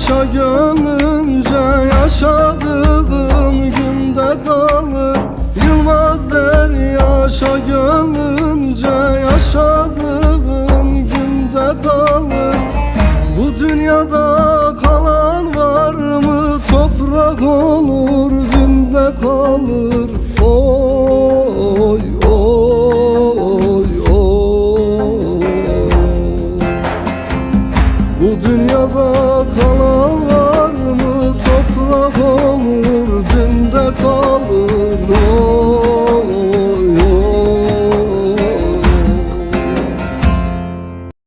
yaşa gönlünce, yaşadığın günde kalır. Yılmaz der yaşa gönlünce, yaşadığın günde kalır. Bu dünyada kalan var mı? Toprak olur, dünde kalır. Oy oy oy. Bu dünyada kalan var mı? Toprak olur, dünde kalır. Oy.